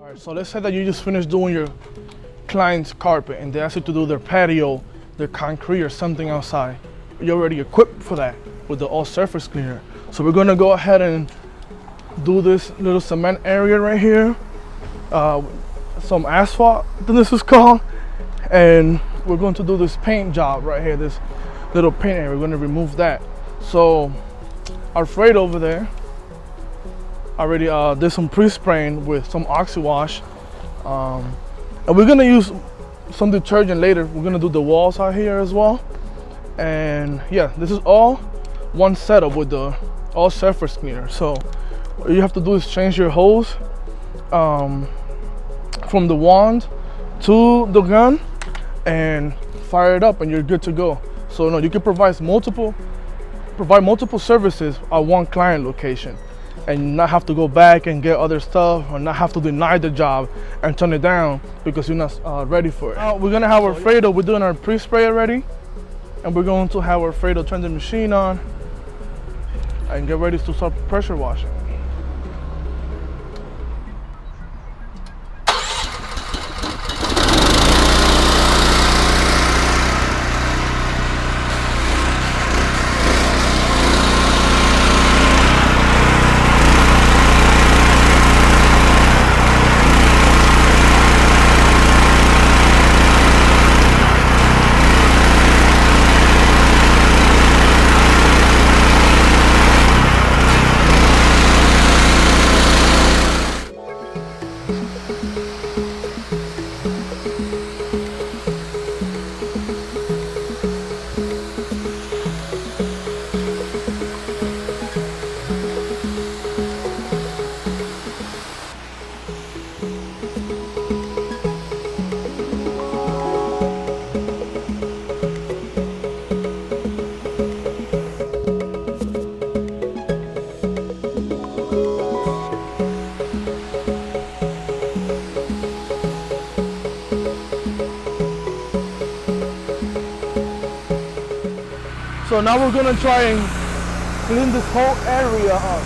All right, so let's say that you just finished doing your client's carpet and they ask you to do their patio, their concrete or something outside. You're already equipped for that with the all surface cleaner. So we're gonna go ahead and do this little cement area right here, some asphalt, I think this is called, and we're going to do this paint job right here, this little paint area. We're going to remove that. So Alfredo over there already did some pre-spraying with some oxy-wash, and we're going to use some detergent later. We're going to do the walls out here as well. And yeah, this is all one setup with the all surface cleaner. So what you have to do is change your hose from the wand to the gun and fire it up, and you're good to go. So no, you can provide multiple services at one client location and not have to go back and get other stuff, or not have to deny the job and turn it down because you're not ready for it. Now we're gonna have Alfredo, we're doing our pre-spray already, and we're going to have Alfredo turn the machine on and get ready to start pressure washing. So now we're gonna try and clean this whole area up.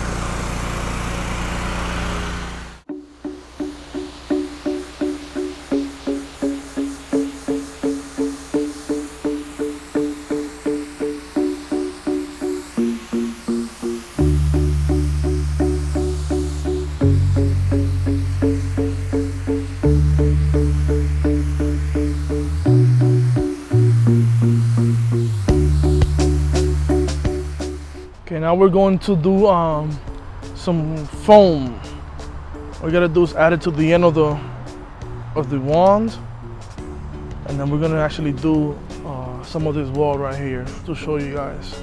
Okay, now we're going to do some foam. We gotta do is add it to the end of the wand, and then we're gonna actually do some of this wall right here to show you guys.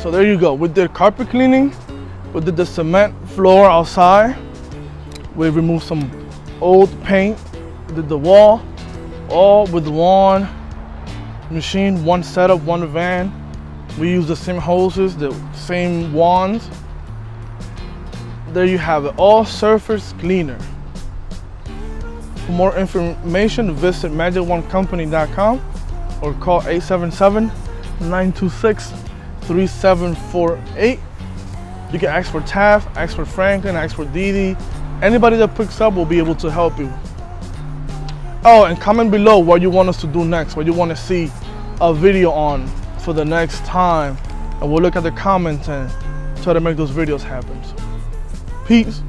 So there you go. We did carpet cleaning, we did the cement floor outside, we removed some old paint, we did the wall, all with one machine, one setup, one van. We use the same hoses, the same wands. There you have it, all surface cleaner. For more information, visit magic1company.com or call 877-926-3748. You can ask for Taff, ask for Franklin, ask for Didi. Anybody that picks up will be able to help you. Oh, and comment below what you want us to do next, what you want to see a video on for the next time. And we'll look at the comments and try to make those videos happen. Peace.